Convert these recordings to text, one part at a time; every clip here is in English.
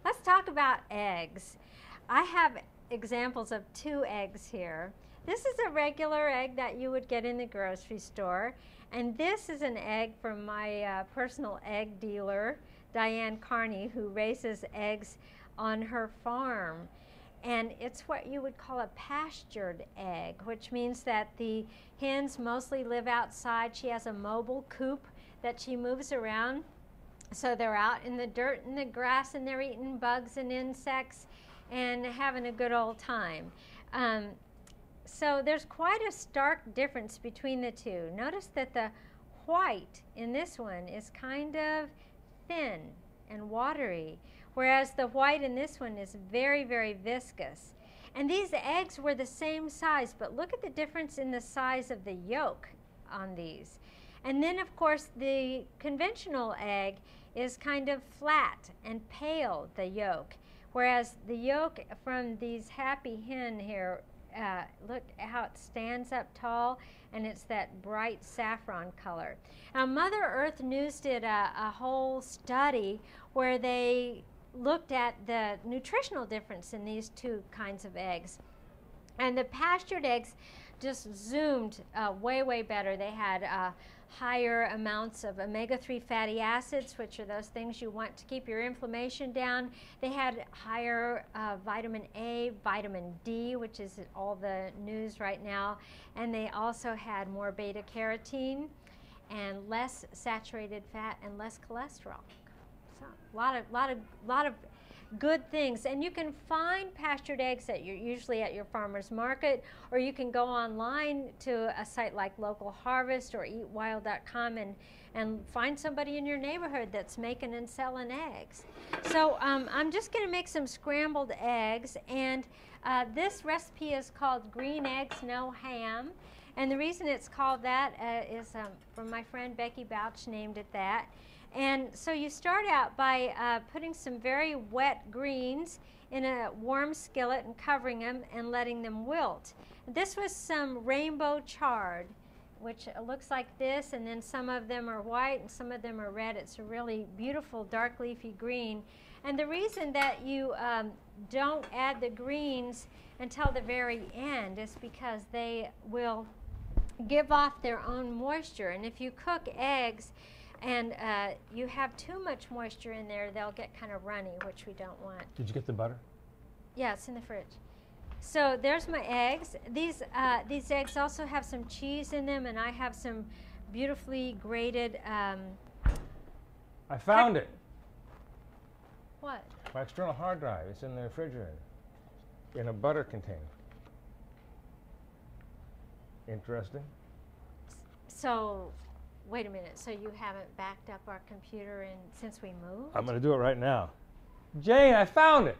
Let's talk about eggs. I have examples of 2 eggs here. This is a regular egg that you would get in the grocery store, and this is an egg from my personal egg dealer, Diane Carney, who raises eggs on her farm. And it's what you would call a pastured egg, which means that the hens mostly live outside. She has a mobile coop that she moves around. So they're out in the dirt and the grass, and they're eating bugs and insects and having a good old time. So there's quite a stark difference between the two. Notice that the white in this one is kind of thin and watery, whereas the white in this one is very, very viscous. And these eggs were the same size, but look at the difference in the size of the yolk on these. And then, of course, the conventional egg is kind of flat and pale, the yolk, whereas the yolk from these happy hen here, look how it stands up tall, and it's that bright saffron color. Now, Mother Earth News did a whole study where they looked at the nutritional difference in these 2 kinds of eggs. And the pastured eggs just zoomed way, way better. They had higher amounts of omega-3 fatty acids, which are those things you want to keep your inflammation down. They had higher vitamin A, vitamin D, which is all the news right now. And they also had more beta-carotene and less saturated fat and less cholesterol. So a lot of good things. And you can find pastured eggs usually at your farmer's market, or you can go online to a site like Local Harvest or eatwild.com and find somebody in your neighborhood that's making and selling eggs. So I'm just going to make some scrambled eggs, and this recipe is called Green Eggs No Ham. And the reason it's called that is from my friend Becky Bouch named it that. And so you start out by putting some very wet greens in a warm skillet and covering them and letting them wilt. This was some rainbow chard, which looks like this, and then some of them are white and some of them are red. It's a really beautiful dark leafy green. And the reason that you don't add the greens until the very end is because they will give off their own moisture. And if you cook eggs and you have too much moisture in there, they'll get kind of runny, which we don't want. Did you get the butter? Yeah, it's in the fridge. So there's my eggs. These eggs also have some cheese in them, and I have some beautifully grated. I found it. What? My external hard drive. It's in the refrigerator, in a butter container. Interesting. So, wait a minute. So you haven't backed up our computer since we moved? I'm going to do it right now. Jane, I found it.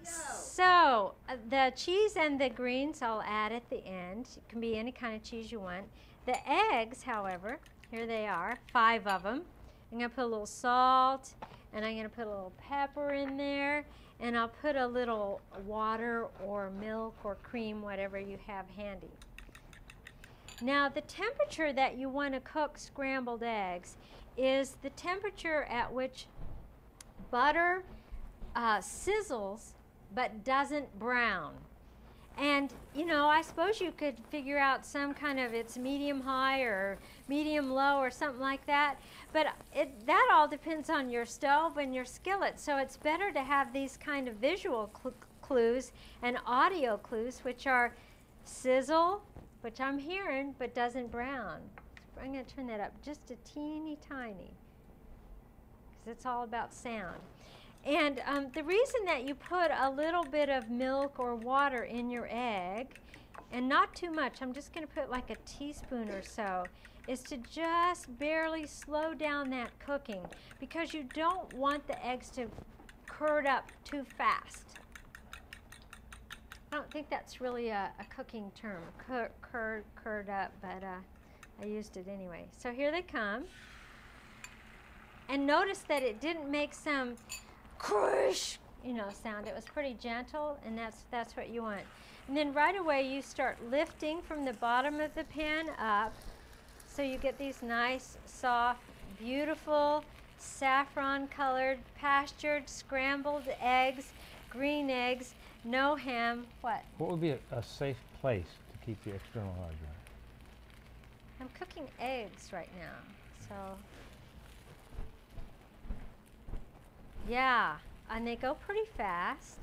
No. So the cheese and the greens I'll add at the end. It can be any kind of cheese you want. The eggs, however, here they are, 5 of them. I'm going to put a little salt, and I'm going to put a little pepper in there, and I'll put a little water or milk or cream, whatever you have handy. Now, the temperature that you want to cook scrambled eggs is the temperature at which butter sizzles but doesn't brown. And, you know, I suppose you could figure out some kind of it's medium high or medium low or something like that. But that all depends on your stove and your skillet. So it's better to have these kind of visual clues and audio clues, which are sizzle, which I'm hearing, but doesn't brown. I'm going to turn that up just a teeny tiny, because it's all about sound. And the reason that you put a little bit of milk or water in your egg, and not too much, I'm just going to put like a teaspoon or so, is to just barely slow down that cooking, because you don't want the eggs to curd up too fast. I don't think that's really a cooking term, curd up, but I used it anyway. So here they come. And notice that it didn't make some crush, you know, sound. It was pretty gentle, and that's what you want. And then right away you start lifting from the bottom of the pan up, So you get these nice, soft, beautiful, saffron-colored, pastured, scrambled eggs, green eggs, no ham. What? What would be a safe place to keep the external hard drive? I'm cooking eggs right now, so yeah, and they go pretty fast.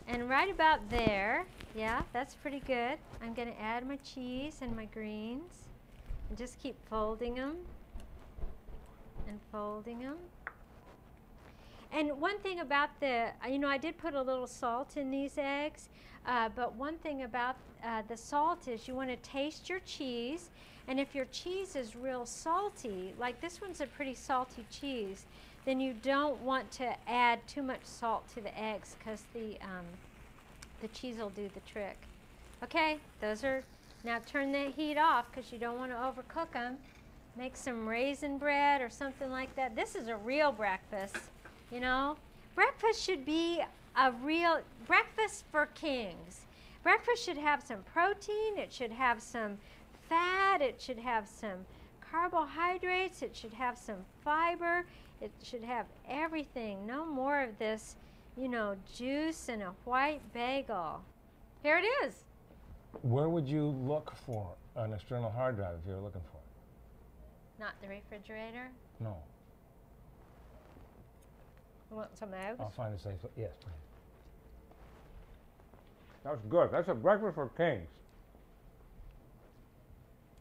And right about there, yeah, that's pretty good. I'm going to add my cheese and my greens and just keep folding them and folding them. And one thing about I did put a little salt in these eggs, but one thing about the salt is you want to taste your cheese, and if your cheese is real salty, like this one's a pretty salty cheese, then you don't want to add too much salt to the eggs because the cheese will do the trick. Okay, those are, now turn the heat off because you don't want to overcook them. Make some raisin bread or something like that. This is a real breakfast, you know. Breakfast should be a real breakfast for kings. Breakfast should have some protein, it should have some fat, it should have some carbohydrates, it should have some fiber, it should have everything. No more of this, you know, juice and a white bagel. Here it is. Where would you look for an external hard drive if you were looking for it? Not the refrigerator. No. You want some eggs? I'll find a safe place. Yes, please. That was good. That's a breakfast for kings.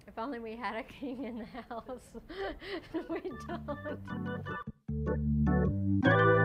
If only we had a king in the house. We don't.